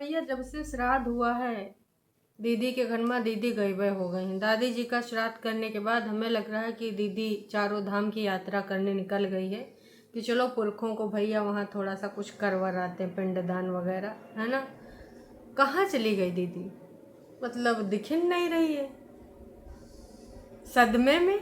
भैया जब से श्राद्ध हुआ है दीदी के घर में, दीदी गई हुए हो गई हैं। दादी जी का श्राद्ध करने के बाद हमें लग रहा है कि दीदी चारों धाम की यात्रा करने निकल गई है कि चलो पुरखों को भैया वहाँ थोड़ा सा कुछ करवाते हैं, पिंडदान वगैरह, है ना। कहाँ चली गई दीदी? मतलब दिख ही नहीं रही है। सदमे में,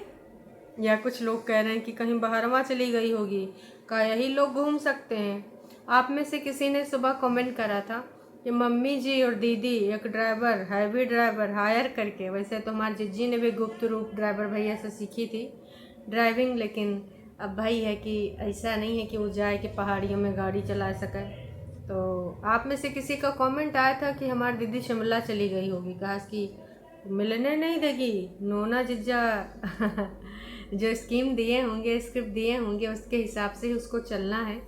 या कुछ लोग कह रहे हैं कि कहीं बाहरवा चली गई होगी। का यही लोग घूम सकते हैं। आप में से किसी ने सुबह कमेंट करा था कि मम्मी जी और दीदी एक ड्राइवर, हैवी ड्राइवर हायर करके, वैसे तो हमारी जिज्जी ने भी गुप्त रूप ड्राइवर भैया से सीखी थी ड्राइविंग, लेकिन अब भाई है कि ऐसा नहीं है कि वो जाए कि पहाड़ियों में गाड़ी चला सके। तो आप में से किसी का कमेंट आया था कि हमारी दीदी शिमला चली गई होगी, कहा कि मिलने नहीं देगी नोना जिज्जा। जो स्कीम दिए होंगे, स्क्रिप्ट दिए होंगे, उसके हिसाब से ही उसको चलना है।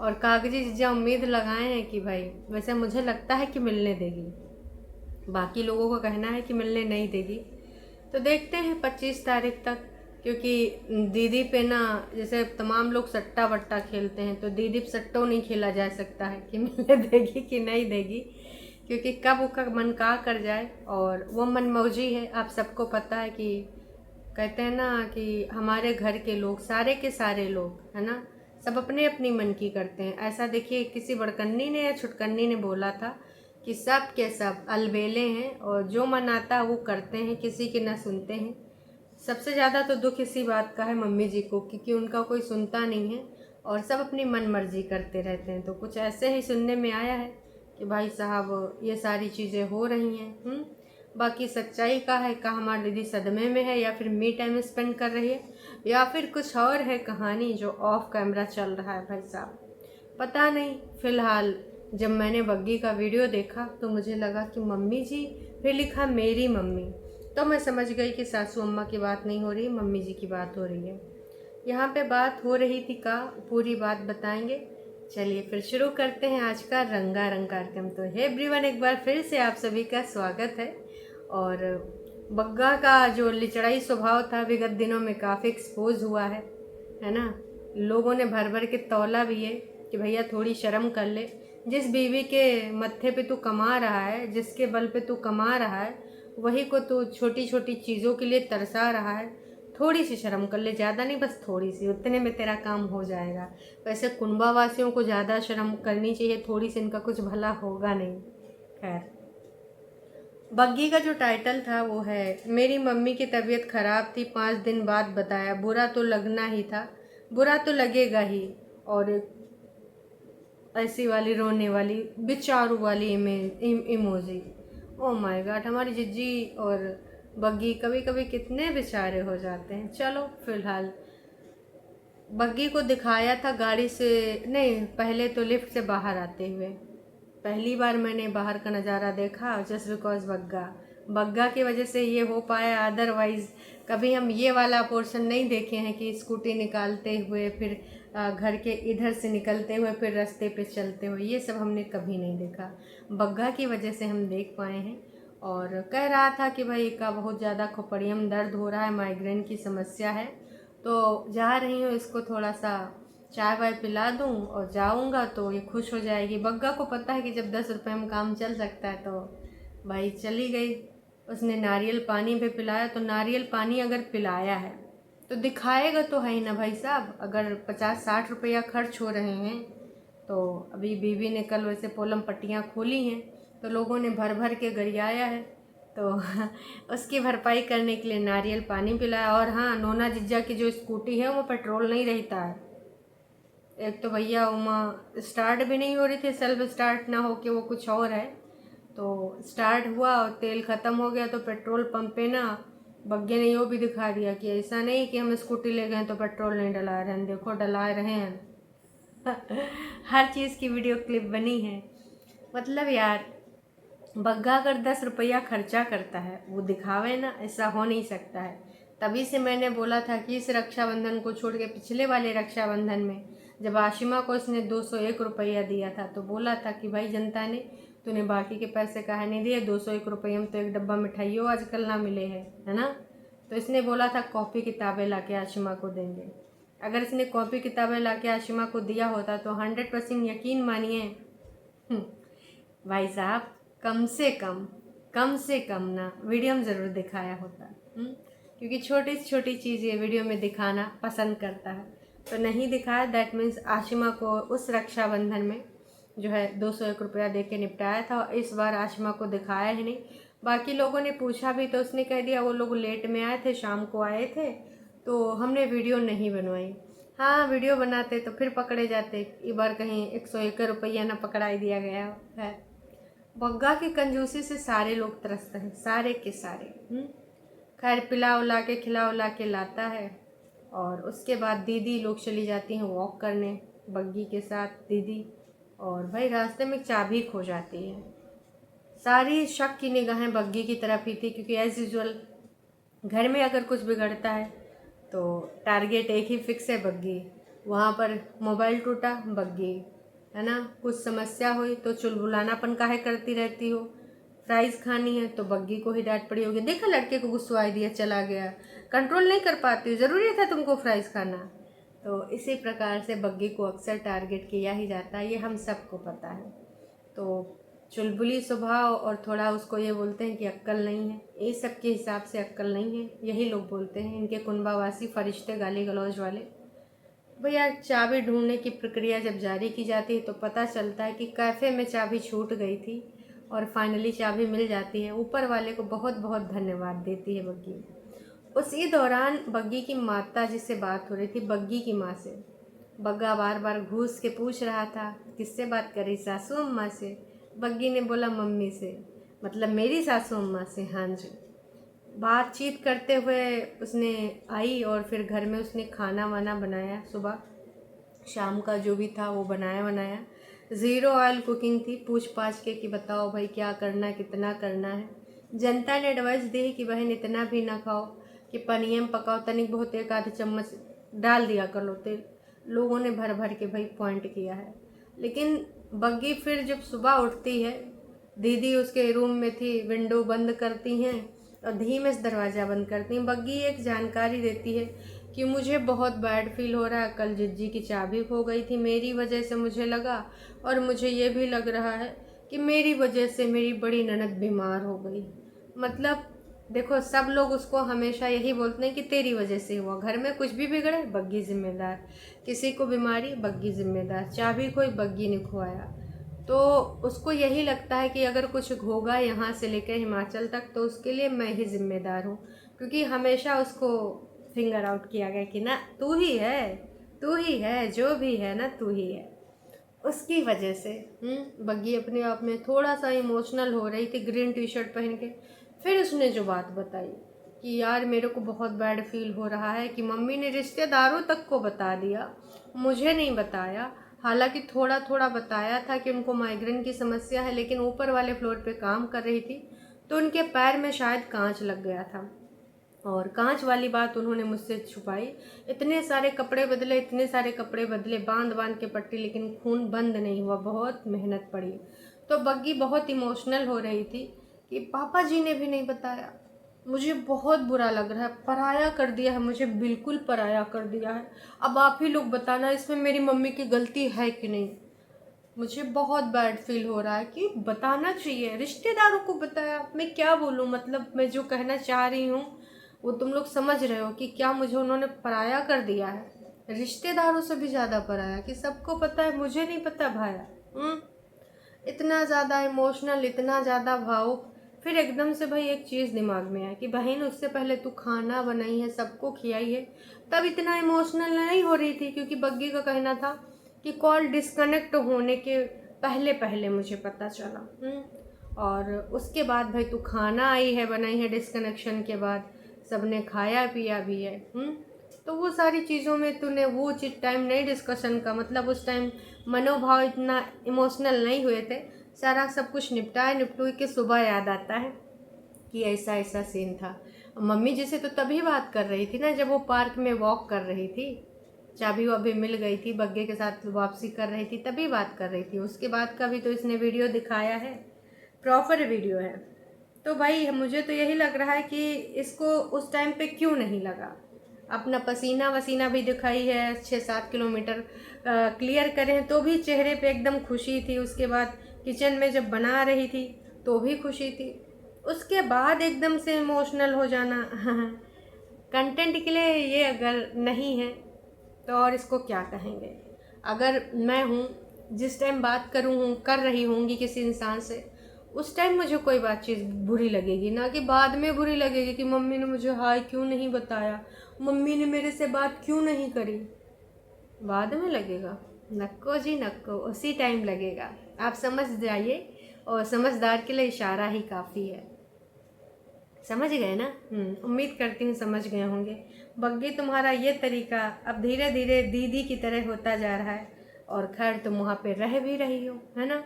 और कागजी जिज्जा उम्मीद लगाए हैं कि भाई, वैसे मुझे लगता है कि मिलने देगी, बाकी लोगों का कहना है कि मिलने नहीं देगी। तो देखते हैं 25 तारीख तक, क्योंकि दीदी पे ना, जैसे तमाम लोग सट्टा वट्टा खेलते हैं, तो दीदी पे सट्टो नहीं खेला जा सकता है कि मिलने देगी कि नहीं देगी, क्योंकि कब उसका मन का कर जाए। और वो मनमौजी है, आप सबको पता है कि कहते हैं ना कि हमारे घर के लोग, सारे के सारे लोग, है ना, सब अपने अपनी मन की करते हैं। ऐसा देखिए, किसी बड़कन्नी ने या छुटकन्नी ने बोला था कि सब के सब अलबेले हैं और जो मन आता है वो करते हैं, किसी की ना सुनते हैं। सबसे ज़्यादा तो दुख इसी बात का है मम्मी जी को, क्योंकि उनका कोई सुनता नहीं है और सब अपनी मन मर्जी करते रहते हैं। तो कुछ ऐसे ही सुनने में आया है कि भाई साहब ये सारी चीज़ें हो रही हैं। बाकी सच्चाई का है, का हमारी दीदी सदमे में है, या फिर मी टाइम स्पेंड कर रही है, या फिर कुछ और है कहानी जो ऑफ कैमरा चल रहा है, भाई साहब पता नहीं। फ़िलहाल जब मैंने बग्गी का वीडियो देखा तो मुझे लगा कि मम्मी जी, फिर लिखा मेरी मम्मी, तो मैं समझ गई कि सासू अम्मा की बात नहीं हो रही, मम्मी जी की बात हो रही है। यहाँ पे बात हो रही थी का, पूरी बात बताएंगे। चलिए फिर शुरू करते हैं आज का रंगारंग कार्यक्रम। तो हे एवरीवन, एक बार फिर से आप सभी का स्वागत है। और बग्गा का जो लिचड़ाई स्वभाव था विगत दिनों में काफ़ी एक्सपोज हुआ है ना। लोगों ने भर भर के तौला भी है कि भैया थोड़ी शर्म कर ले। जिस बीवी के मत्थे पे तू कमा रहा है, जिसके बल पे तू कमा रहा है, वही को तू छोटी छोटी चीज़ों के लिए तरसा रहा है। थोड़ी सी शर्म कर ले, ज़्यादा नहीं, बस थोड़ी सी, उतने में तेरा काम हो जाएगा। वैसे कुंबा वासियों को ज़्यादा शर्म करनी चाहिए, थोड़ी सी इनका कुछ भला होगा नहीं। खैर, बग्गी का जो टाइटल था वो है मेरी मम्मी की तबीयत ख़राब थी, 5 दिन बाद बताया, बुरा तो लगना ही था, बुरा तो लगेगा ही। और ऐसी वाली रोने वाली बेचारू वाली इमोजी। ओ माय गॉड, हमारी जिज्जी और बग्गी कभी कभी कितने बेचारे हो जाते हैं। चलो फिलहाल बग्गी को दिखाया था गाड़ी से, नहीं पहले तो लिफ्ट से बाहर आते हुए। पहली बार मैंने बाहर का नज़ारा देखा, जस्ट बिकॉज बग्गा, बग्गा की वजह से ये हो पाया। अदरवाइज़ कभी हम ये वाला पोर्शन नहीं देखे हैं कि स्कूटी निकालते हुए, फिर घर के इधर से निकलते हुए, फिर रास्ते पे चलते हुए, ये सब हमने कभी नहीं देखा। बग्गा की वजह से हम देख पाए हैं। और कह रहा था कि भाई का बहुत ज़्यादा खोपड़ियों में दर्द हो रहा है, माइग्रेन की समस्या है। तो जा रही हूँ, इसको थोड़ा सा चाय वाय पिला दूँ और जाऊँगा तो ये खुश हो जाएगी। बग्गा को पता है कि जब 10 रुपये में काम चल सकता है, तो भाई चली गई। उसने नारियल पानी भी पिलाया, तो नारियल पानी अगर पिलाया है तो दिखाएगा तो है ही ना भाई साहब। अगर 50-60 रुपया खर्च हो रहे हैं, तो अभी बीवी ने कल वैसे पोलम पट्टियाँ खोली हैं, तो लोगों ने भर भर के गरियाया है, तो उसकी भरपाई करने के लिए नारियल पानी पिलाया। और हाँ, नोना जिज्जा की जो स्कूटी है वो पेट्रोल नहीं रहता है। एक तो भैया उमा स्टार्ट भी नहीं हो रही थी, सेल्फ स्टार्ट ना हो के वो कुछ और है। तो स्टार्ट हुआ और तेल ख़त्म हो गया, तो पेट्रोल पंप पे ना बग्गे ने यो भी दिखा दिया कि ऐसा नहीं कि हम स्कूटी ले गए तो पेट्रोल नहीं डला रहे हैं, देखो डला रहे हैं। हर चीज़ की वीडियो क्लिप बनी है। मतलब यार, बग्गा अगर 10 रुपया खर्चा करता है, वो दिखावे ना, ऐसा हो नहीं सकता है। तभी से मैंने बोला था कि इस रक्षाबंधन को छोड़ के पिछले वाले रक्षाबंधन में जब आशिमा को इसने 201 रुपया दिया था, तो बोला था कि भाई जनता ने, तूने बाकी के पैसे काहे नहीं दिए, 201 रुपये में तो एक डब्बा मिठाइयों आजकल ना मिले है ना। तो इसने बोला था कॉपी किताबें ला के आशिमा को देंगे। अगर इसने कॉपी किताबें ला के आशिमा को दिया होता तो 100% यकीन मानिए भाई साहब कम से कम ना वीडियो में ज़रूर दिखाया होता। क्योंकि छोटी से छोटी चीज़ ये वीडियो में दिखाना पसंद करता है, तो नहीं दिखाया। दैट मीन्स आशिमा को उस रक्षाबंधन में जो है 201 रुपया दे के निपटाया था, और इस बार आशिमा को दिखाया ही नहीं। बाकी लोगों ने पूछा भी तो उसने कह दिया वो लोग लेट में आए थे, शाम को आए थे, तो हमने वीडियो नहीं बनवाई। हाँ, वीडियो बनाते तो फिर पकड़े जाते, इस बार कहीं 101 रुपया ना पकड़ाई दिया गया है। बग्गा की कंजूसी से सारे लोग त्रस्त हैं, सारे के सारे। खैर पिला उला के खिला उला के लाता है, और उसके बाद दीदी लोग चली जाती हैं वॉक करने बग्गी के साथ दीदी, और भाई रास्ते में चाबी खो जाती है। सारी शक की निगाहें बग्गी की तरफ ही थी, क्योंकि एज़ यूजुअल घर में अगर कुछ बिगड़ता है तो टारगेट एक ही फिक्स है, बग्गी। वहाँ पर मोबाइल टूटा, बग्गी, है ना। कुछ समस्या हुई तो चुलबुलानापन काहे करती रहती हो, फ्राइज़ खानी है तो बग्गी को ही डांट पड़ी होगी। देखा लड़के को गुस्सा दिया, चला गया, कंट्रोल नहीं कर पाती हो, ज़रूरी था तुमको फ्राइज़ खाना। तो इसी प्रकार से बग्गी को अक्सर टारगेट किया ही जाता है, ये हम सबको पता है। तो चुलबुली स्वभाव, और थोड़ा उसको ये बोलते हैं कि अक्ल नहीं है, ये सब के हिसाब से अक्ल नहीं है, यही लोग बोलते हैं इनके कुनबावासी फरिश्ते गाली गलौज वाले। भैया चाबी ढूंढने की प्रक्रिया जब जारी की जाती है तो पता चलता है कि कैफ़े में चाबी छूट गई थी, और फाइनली चाबी मिल जाती है। ऊपर वाले को बहुत बहुत धन्यवाद देती है बग्गी। उसी दौरान बग्गी की माता जिससे बात हो रही थी, बग्गी की माँ से, बग्गा बार बार घूस के पूछ रहा था किससे बात करी, सासू अम्मा से। बग्गी ने बोला मम्मी से, मतलब मेरी सासू अम्मा से। हाँ जी। बातचीत करते हुए उसने आई, और फिर घर में उसने खाना वाना बनाया, सुबह शाम का जो भी था वो बनाया। ज़ीरो ऑयल कुकिंग थी, पूछ पाछ के कि बताओ भाई क्या करना है, कितना करना है। जनता ने एडवाइस दी कि बहन इतना भी ना खाओ, कि पनिये में पकाओ, तनिक बहुत एक आध चम्मच डाल दिया कर लो तेल। लोगों ने भर भर के भाई पॉइंट किया है। लेकिन बग्गी फिर जब सुबह उठती है, दीदी उसके रूम में थी, विंडो बंद करती हैं और धीमे से दरवाज़ा बंद करती हैं। बग्गी एक जानकारी देती है कि मुझे बहुत बैड फील हो रहा है, कल जिज्जी की चाबी खो गई थी, मेरी वजह से मुझे लगा, और मुझे ये भी लग रहा है कि मेरी वजह से मेरी बड़ी ननद बीमार हो गई। मतलब देखो, सब लोग उसको हमेशा यही बोलते हैं कि तेरी वजह से हुआ, घर में कुछ भी बिगड़े बग्गी जिम्मेदार, किसी को बीमारी बग्गी जिम्मेदार, चाबी कोई बग्गी ने खोया। तो उसको यही लगता है कि अगर कुछ होगा यहाँ से लेकर हिमाचल तक तो उसके लिए मैं ही जिम्मेदार हूँ, क्योंकि हमेशा उसको फिंगर आउट किया गया कि ना तू ही है, तू ही है, जो भी है ना तू ही है। उसकी वजह से बग्गी अपने आप में थोड़ा सा इमोशनल हो रही थी, ग्रीन टी शर्ट पहन के। फिर उसने जो बात बताई कि यार मेरे को बहुत बैड फील हो रहा है, कि मम्मी ने रिश्तेदारों तक को बता दिया, मुझे नहीं बताया। हालांकि थोड़ा थोड़ा बताया था कि उनको माइग्रेन की समस्या है, लेकिन ऊपर वाले फ्लोर पे काम कर रही थी तो उनके पैर में शायद कांच लग गया था, और कांच वाली बात उन्होंने मुझसे छुपाई। इतने सारे कपड़े बदले, इतने सारे कपड़े बदले, बांध बांध के पट्टी, लेकिन खून बंद नहीं हुआ, बहुत मेहनत पड़ी। तो बग्गी बहुत इमोशनल हो रही थी कि पापा जी ने भी नहीं बताया, मुझे बहुत बुरा लग रहा है, पराया कर दिया है मुझे, बिल्कुल पराया कर दिया है। अब आप ही लोग बताना इसमें मेरी मम्मी की गलती है कि नहीं। मुझे बहुत बैड फील हो रहा है कि बताना चाहिए, रिश्तेदारों को बताया, मैं क्या बोलूँ। मतलब मैं जो कहना चाह रही हूँ वो तुम लोग समझ रहे हो कि क्या मुझे उन्होंने पराया कर दिया है, रिश्तेदारों से भी ज़्यादा पराया, कि सबको पता है मुझे नहीं पता भाया। इतना ज़्यादा इमोशनल, इतना ज़्यादा भावुक। फिर एकदम से भाई एक चीज़ दिमाग में आया कि बहन उससे पहले तू खाना बनाई है, सबको खिलाई है, तब इतना इमोशनल नहीं हो रही थी, क्योंकि बग्गी का कहना था कि कॉल डिस्कनेक्ट होने के पहले पहले मुझे पता चला। और उसके बाद भाई तू खाना आई है, बनाई है डिस्कनेक्शन के बाद, सबने खाया पिया भी है। तो वो सारी चीज़ों में तूने वो चीज टाइम नहीं डिस्कशन का, मतलब उस टाइम मनोभाव इतना इमोशनल नहीं हुए थे। सारा सब कुछ निपटू के सुबह याद आता है कि ऐसा ऐसा सीन था। मम्मी जी से तो तभी बात कर रही थी ना जब वो पार्क में वॉक कर रही थी, चाबी वाबी मिल गई थी, बग्गे के साथ वापसी कर रही थी, तभी बात कर रही थी। उसके बाद का भी तो इसने वीडियो दिखाया है, प्रॉपर वीडियो है। तो भाई मुझे तो यही लग रहा है कि इसको उस टाइम पे क्यों नहीं लगा। अपना पसीना वसीना भी दिखाई है, 6-7 किलोमीटर क्लियर करें तो भी चेहरे पे एकदम खुशी थी। उसके बाद किचन में जब बना रही थी तो भी खुशी थी, उसके बाद एकदम से इमोशनल हो जाना कंटेंट के लिए ये अगर नहीं है तो और इसको क्या कहेंगे। अगर मैं हूँ, जिस टाइम बात कर रही होंगी किसी इंसान से, उस टाइम मुझे कोई बात चीज़ बुरी लगेगी, ना कि बाद में बुरी लगेगी कि मम्मी ने मुझे हाय क्यों नहीं बताया, मम्मी ने मेरे से बात क्यों नहीं करी। बाद में लगेगा, नक्को जी नक्को, उसी टाइम लगेगा। आप समझ जाइए, और समझदार के लिए इशारा ही काफ़ी है। समझ गए ना? उम्मीद करती हूँ समझ गए होंगे। बग्गी, तुम्हारा ये तरीका अब धीरे धीरे दीदी की तरह होता जा रहा है, और खैर तुम वहाँ पे रह भी रही हो, है ना।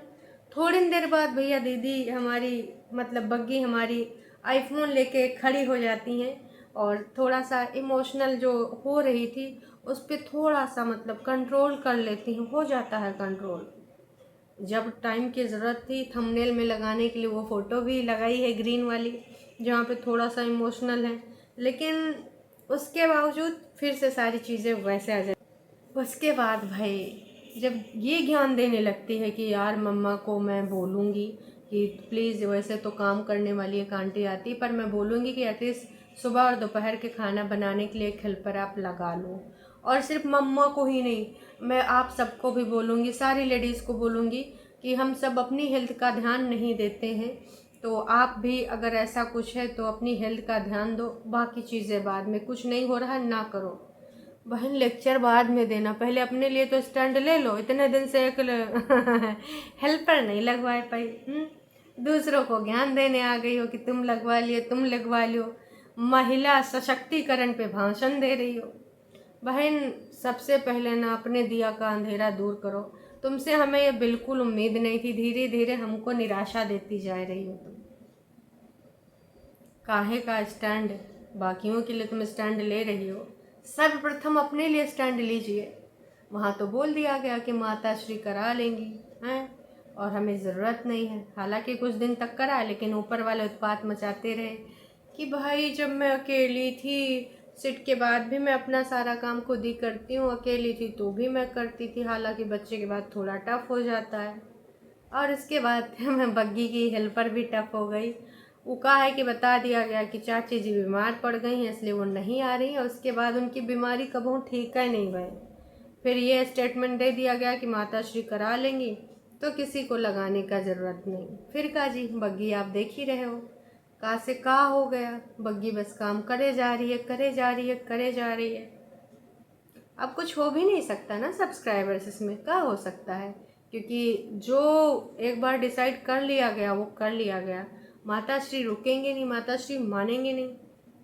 थोड़ी देर बाद भैया दीदी हमारी, मतलब बग्गी हमारी, आईफोन लेके खड़ी हो जाती हैं, और थोड़ा सा इमोशनल जो हो रही थी उस पर थोड़ा सा मतलब कंट्रोल कर लेती हूँ, हो जाता है कंट्रोल। जब टाइम की ज़रूरत थी थंबनेल में लगाने के लिए, वो फ़ोटो भी लगाई है ग्रीन वाली, जहाँ पे थोड़ा सा इमोशनल है, लेकिन उसके बावजूद फिर से सारी चीज़ें वैसे आ जाती। उसके बाद भाई जब ये ज्ञान देने लगती है कि यार मम्मा को मैं बोलूँगी कि प्लीज़, वैसे तो काम करने वाली एक आंटी आती, पर मैं बोलूँगी कि एटलीस्ट सुबह और दोपहर के खाना बनाने के लिए एक हेल्पर आप लगा लो। और सिर्फ मम्मा को ही नहीं, मैं आप सबको भी बोलूँगी, सारी लेडीज़ को बोलूँगी कि हम सब अपनी हेल्थ का ध्यान नहीं देते हैं, तो आप भी अगर ऐसा कुछ है तो अपनी हेल्थ का ध्यान दो, बाकी चीज़ें बाद में, कुछ नहीं हो रहा ना करो। बहन लेक्चर बाद में देना, पहले अपने लिए तो स्टैंड ले लो। इतने दिन से एक हेल्पर नहीं लगवा पाई, दूसरों को ज्ञान देने आ गई हो कि तुम लगवा लियो, तुम लगवा लियो, महिला सशक्तिकरण पे भाषण दे रही हो। बहन सबसे पहले ना अपने दिया का अंधेरा दूर करो। तुमसे हमें ये बिल्कुल उम्मीद नहीं थी, धीरे धीरे हमको निराशा देती जा रही हो तुम। काहे का स्टैंड, बाकियों के लिए तुम स्टैंड ले रही हो, सर्वप्रथम अपने लिए स्टैंड लीजिए। वहाँ तो बोल दिया गया कि माता श्री करा लेंगी हैं, और हमें ज़रूरत नहीं है। हालांकि कुछ दिन तक करा, लेकिन ऊपर वाले उत्पात मचाते रहे कि भाई जब मैं अकेली थी, सिट के बाद भी मैं अपना सारा काम खुद ही करती हूँ, अकेली थी तो भी मैं करती थी। हालांकि बच्चे के बाद थोड़ा टफ हो जाता है, और इसके बाद मैं बग्गी की हेल्पर भी टफ हो गई। वो कहा है कि बता दिया गया कि चाची जी बीमार पड़ गई हैं, इसलिए वो नहीं आ रही, और उसके बाद उनकी बीमारी कबहू ठीक है नहीं भई। फिर ये स्टेटमेंट दे दिया गया कि माता श्री करा लेंगी, तो किसी को लगाने का ज़रूरत नहीं। फिर कहा जी बग्गी आप देख ही रहे हो, कहा से कहा हो गया, बग्गी बस काम करे जा रही है, करे जा रही है, करे जा रही है। अब कुछ हो भी नहीं सकता ना सब्सक्राइबर्स, इसमें क्या हो सकता है, क्योंकि जो एक बार डिसाइड कर लिया गया वो कर लिया गया। माता श्री रुकेंगे नहीं, माता श्री मानेंगे नहीं,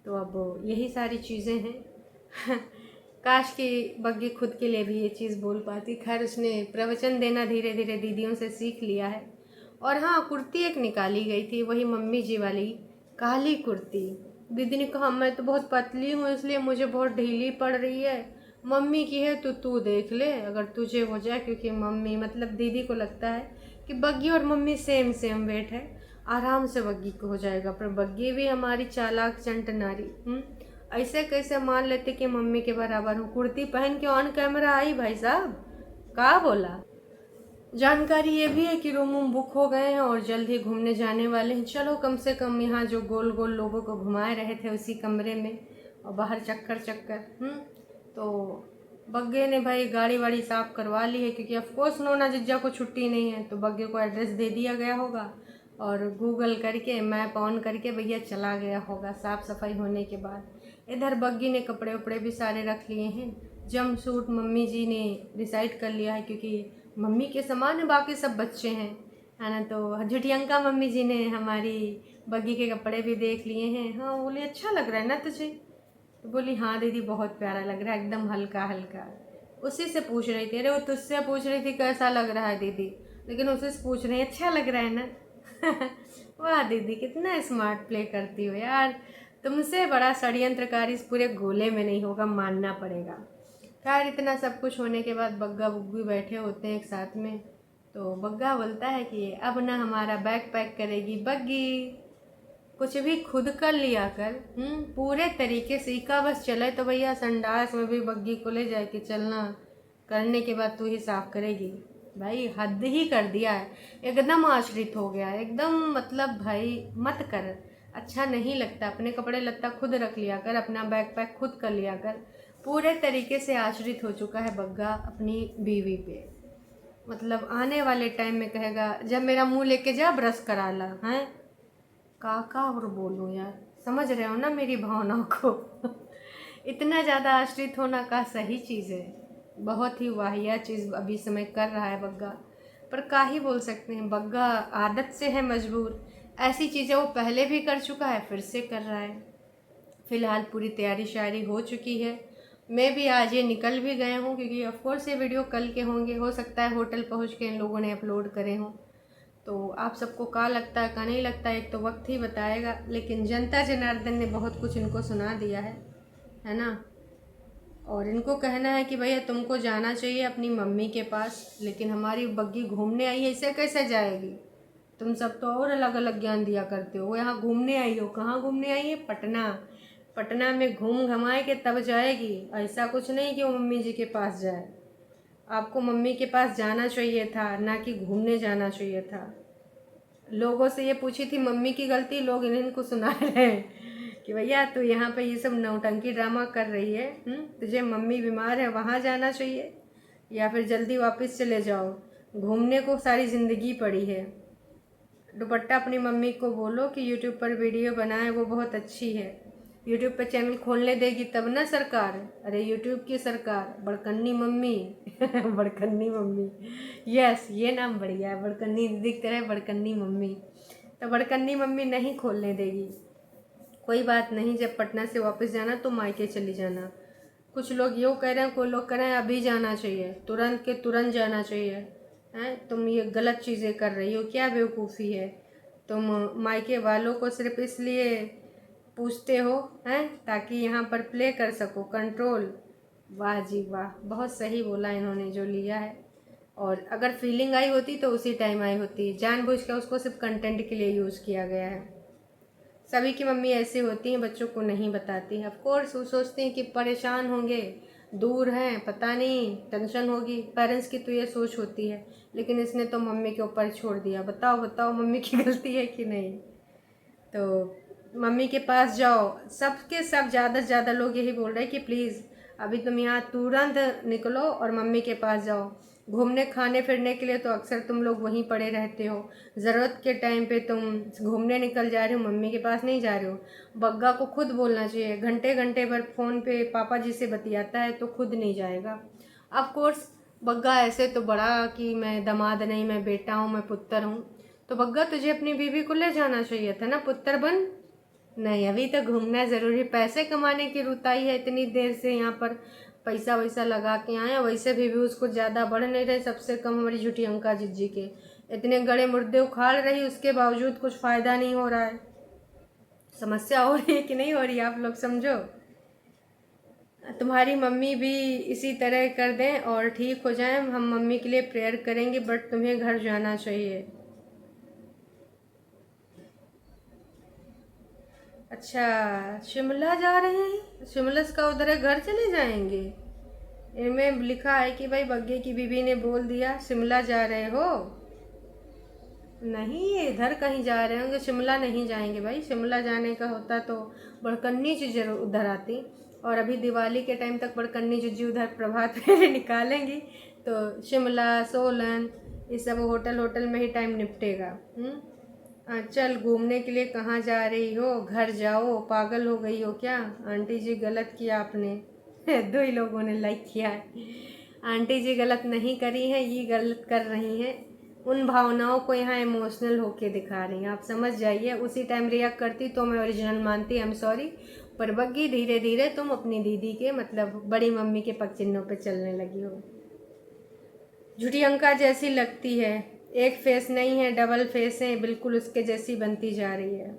तो अब यही सारी चीज़ें हैं। काश कि बग्गी खुद के लिए भी ये चीज़ बोल पाती। खैर उसने प्रवचन देना धीरे धीरे दीदियों से सीख लिया है। और हाँ, कुर्ती एक निकाली गई थी, वही मम्मी जी वाली काली कुर्ती। दीदी ने कहा मैं तो बहुत पतली हूँ इसलिए मुझे बहुत ढीली पड़ रही है, मम्मी की है तो तू देख ले अगर तुझे हो जाए, क्योंकि मम्मी मतलब दीदी को लगता है कि बग्गी और मम्मी सेम सेम वेट है, आराम से बग्गी को हो जाएगा। पर बग्गी भी हमारी चालाक चंट नारी, ऐसे कैसे मान लेते कि मम्मी के बराबर हूँ। कुर्ती पहन के ऑन कैमरा आई भाई साहब, का बोला। जानकारी ये भी है कि रूम वूम बुक हो गए हैं और जल्द ही घूमने जाने वाले हैं। चलो कम से कम यहाँ जो गोल गोल लोगों को घुमाए रहे थे उसी कमरे में, और बाहर चक्कर चक्कर। तो बग्गे ने भाई गाड़ी वाड़ी साफ़ करवा ली है, क्योंकि ऑफकोर्स नोना जिज्जा को छुट्टी नहीं है, तो बग्गे को एड्रेस दे दिया गया होगा, और गूगल करके मैप ऑन करके भैया चला गया होगा साफ़ सफाई होने के बाद। इधर बग्गी ने कपड़े उपड़े भी सारे रख लिए हैं। जंप सूट मम्मी जी ने डिसाइड कर लिया है, क्योंकि मम्मी के समान है, बाकी सब बच्चे हैं, है ना। तो झुटियंका मम्मी जी ने हमारी बग्गी के कपड़े भी देख लिए हैं। हाँ बोली अच्छा लग रहा है ना तुझे, तो बोली हाँ दीदी बहुत प्यारा लग रहा है, एकदम हल्का हल्का। उसी से पूछ रही थी, अरे वो तुझसे पूछ रही थी कैसा लग रहा है दीदी, लेकिन उसे से पूछ रही अच्छा लग रहा है ना। वाह दीदी कितना स्मार्ट प्ले करती हो यार, तुमसे बड़ा षड्यंत्रकारी इस पूरे गोले में नहीं होगा, मानना पड़ेगा। खैर इतना सब कुछ होने के बाद बग्गा बुग्गी बैठे होते हैं एक साथ में, तो बग्गा बोलता है कि अब ना हमारा बैग पैक करेगी बग्गी, कुछ भी खुद कर लिया कर, पूरे तरीके से। इका बस चले तो भैया संडास में भी बग्गी को ले जाए कि चलना, करने के बाद तू ही साफ करेगी। भाई हद ही कर दिया है, एकदम आश्रित हो गया है एकदम। मतलब भाई मत कर, अच्छा नहीं लगता। अपने कपड़े लत्ता खुद रख लिया कर, अपना बैग पैक खुद कर लिया कर। पूरे तरीके से आश्रित हो चुका है बग्गा अपनी बीवी पे। मतलब आने वाले टाइम में कहेगा जब मेरा मुंह लेके जा ब्रश करा ला हैं। का और बोलूँ यार, समझ रहे हो ना मेरी भावनाओं को। इतना ज़्यादा आश्रित होना का सही चीज़ है, बहुत ही वाहियात चीज़ अभी समय कर रहा है बग्गा। पर का ही बोल सकते हैं, बग्गा आदत से है मजबूर। ऐसी चीज़ें वो पहले भी कर चुका है, फिर से कर रहा है। फ़िलहाल पूरी तैयारी शायरी हो चुकी है। मैं भी आज ये निकल भी गए हूँ, क्योंकि ऑफकोर्स ये वीडियो कल के होंगे, हो सकता है होटल पहुँच के इन लोगों ने अपलोड करे हों। तो आप सबको का लगता है का नहीं लगता है, एक तो वक्त ही बताएगा। लेकिन जनता जनार्दन ने बहुत कुछ इनको सुना दिया है ना। और इनको कहना है कि भैया तुमको जाना चाहिए अपनी मम्मी के पास, लेकिन हमारी बग्गी घूमने आई है, इसे कैसे जाएगी। तुम सब तो और अलग अलग ज्ञान दिया करते हो। वो यहाँ घूमने आई हो, कहाँ घूमने आई है, पटना। पटना में घूम घमाए के तब जाएगी, ऐसा कुछ नहीं कि वो मम्मी जी के पास जाए। आपको मम्मी के पास जाना चाहिए था, ना कि घूमने जाना चाहिए था। लोगों से ये पूछी थी मम्मी की गलती, लोग इनको सुना रहे हैं कि भैया तू यहाँ पे ये सब नौटंकी ड्रामा कर रही है। तुझे मम्मी बीमार है, वहाँ जाना चाहिए, या फिर जल्दी वापस चले जाओ। घूमने को सारी ज़िंदगी पड़ी है। दुपट्टा अपनी मम्मी को बोलो कि यूट्यूब पर वीडियो बनाए, वो बहुत अच्छी है। यूट्यूब पर चैनल खोलने देगी तब ना सरकार। अरे यूट्यूब की सरकार, बड़कन्नी मम्मी। बड़कन्नी मम्मी, यस ये नाम बढ़िया है, बड़कन्नी दीदी की तरह बड़कन्नी मम्मी। तो बड़कन्नी मम्मी नहीं खोलने देगी। कोई बात नहीं, जब पटना से वापस जाना तो मायके चली जाना। कुछ लोग यूँ कह रहे हैं, कोई लोग कह रहे हैं अभी जाना चाहिए, तुरंत के तुरंत जाना चाहिए। हैं तुम ये गलत चीज़ें कर रही हो, क्या बेवकूफ़ी है। तुम मायके वालों को सिर्फ इसलिए पूछते हो हैं ताकि यहाँ पर प्ले कर सको, कंट्रोल। वाह जी वाह, बहुत सही बोला इन्होंने जो लिया है। और अगर फीलिंग आई होती तो उसी टाइम आई होती, जानबूझ के उसको सिर्फ कंटेंट के लिए यूज़ किया गया है। सभी की मम्मी ऐसी होती हैं, बच्चों को नहीं बताती। ऑफ कोर्स वो सोचती हैं कि परेशान होंगे, दूर हैं, पता नहीं टेंशन होगी। पेरेंट्स की तो ये सोच होती है, लेकिन इसने तो मम्मी के ऊपर छोड़ दिया। बताओ बताओ मम्मी की गलती है कि नहीं। तो मम्मी के पास जाओ। सबके सब ज़्यादा से ज़्यादा लोग यही बोल रहे हैं कि प्लीज़ अभी तुम यहाँ तुरंत निकलो और मम्मी के पास जाओ। घूमने खाने फिरने के लिए तो अक्सर तुम लोग वहीं पड़े रहते हो, ज़रूरत के टाइम पे तुम घूमने निकल जा रहे हो, मम्मी के पास नहीं जा रहे हो। बग्गा को खुद बोलना चाहिए, घंटे घंटे भर फ़ोन पे पापा जी से बतियाता है तो खुद नहीं जाएगा। ऑफ कोर्स बग्गा ऐसे तो बड़ा कि मैं दामाद नहीं, मैं बेटा हूँ, मैं पुत्र हूँ। तो बग्गा तुझे अपनी बीवी को ले जाना चाहिए था ना, पुत्र बन। नहीं, अभी तो घूमना ज़रूरी, पैसे कमाने की रुताई है, इतनी देर से यहाँ पर पैसा वैसा लगा के आए। वैसे भी व्यूज़ कुछ ज़्यादा बढ़ नहीं रहे, सबसे कम हमारी झूठी अंका जिज्जी के। इतने गड़े मुर्दे उखाड़ रही, उसके बावजूद कुछ फ़ायदा नहीं हो रहा है। समस्या हो रही है कि नहीं हो रही, आप लोग समझो। तुम्हारी मम्मी भी इसी तरह कर दें और ठीक हो जाएं, हम मम्मी के लिए प्रेयर करेंगे, बट तुम्हें घर जाना चाहिए। अच्छा, शिमला जा रहे हैं, शिमला का उधर है, घर चले जाएंगे। इनमें लिखा है कि भाई बग्गे की बीबी ने बोल दिया शिमला जा रहे हो। नहीं, इधर कहीं जा रहे होंगे, शिमला नहीं जाएंगे भाई। शिमला जाने का होता तो बड़कन्नी जी जरूर उधर आती। और अभी दिवाली के टाइम तक बड़कन्नी जी उधर प्रभात फेरे निकालेंगी, तो शिमला सोलन ये सब होटल में ही टाइम निपटेगा। चल घूमने के लिए कहाँ जा रही हो, घर जाओ, पागल हो गई हो क्या। आंटी जी गलत किया आपने। दो ही लोगों ने लाइक किया है। आंटी जी गलत नहीं करी हैं, ये गलत कर रही हैं। उन भावनाओं को यहाँ इमोशनल होके दिखा रही हैं, आप समझ जाइए। उसी टाइम रिएक्ट करती तो मैं ओरिजिनल मानती, आई एम सॉरी। पर बग्गी धीरे धीरे तुम अपनी दीदी के मतलब बड़ी मम्मी के पग चिन्हों पे चलने लगी हो। झूठी अंका जैसी लगती है, एक फेस नहीं है, डबल फेस है, बिल्कुल उसके जैसी बनती जा रही है।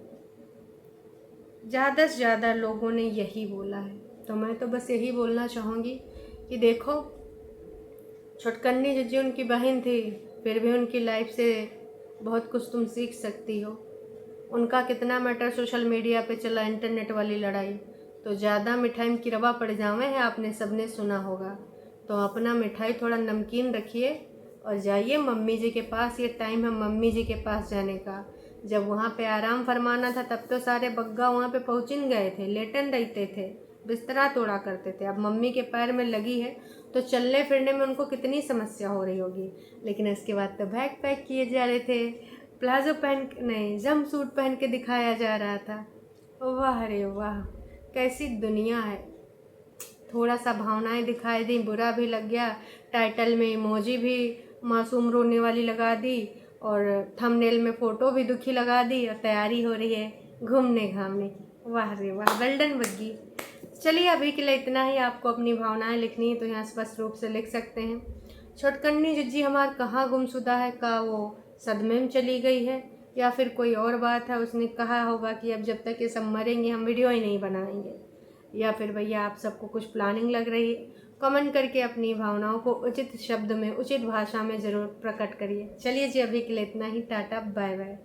ज़्यादा से ज़्यादा लोगों ने यही बोला है, तो मैं तो बस यही बोलना चाहूँगी कि देखो, छुटकन्नी जिज्जी उनकी बहन थी, फिर भी उनकी लाइफ से बहुत कुछ तुम सीख सकती हो। उनका कितना मैटर सोशल मीडिया पे चला, इंटरनेट वाली लड़ाई। तो ज़्यादा मिठाई में किरवा पड़ जावे है, आपने सबने सुना होगा। तो अपना मिठाई थोड़ा नमकीन रखिए, और जाइए मम्मी जी के पास, ये टाइम है मम्मी जी के पास जाने का। जब वहाँ पे आराम फरमाना था तब तो सारे बग्गा वहाँ पे पहुँचिन गए थे, लेटन रहते थे, बिस्तरा तोड़ा करते थे। अब मम्मी के पैर में लगी है तो चलने फिरने में उनको कितनी समस्या हो रही होगी। लेकिन इसके बाद तो बैग पैक किए जा रहे थे, प्लाजो पहन नहीं जम सूट पहन के दिखाया जा रहा था। वाह रे वाह, कैसी दुनिया है। थोड़ा सा भावनाएं दिखाई दी, बुरा भी लग गया। टाइटल में इमोजी भी मासूम रोने वाली लगा दी और थंबनेल में फ़ोटो भी दुखी लगा दी और तैयारी हो रही है घूमने घामने की। वाह रे वाह, वेल्डन बग्गी। चलिए अभी के लिए इतना ही। आपको अपनी भावनाएं लिखनी है तो यहाँ स्पष्ट रूप से लिख सकते हैं। छोटकन्नी जिज्जी हमार कहाँ गुमशुदा है, का वो सदमे में चली गई है या फिर कोई और बात है। उसने कहा होगा कि अब जब तक ये सब मरेंगे हम वीडियो ही नहीं बनाएंगे, या फिर भैया आप सबको कुछ प्लानिंग लग रही है। कमेंट करके अपनी भावनाओं को उचित शब्द में, उचित भाषा में ज़रूर प्रकट करिए। चलिए जी अभी के लिए इतना ही। Tata bye bye.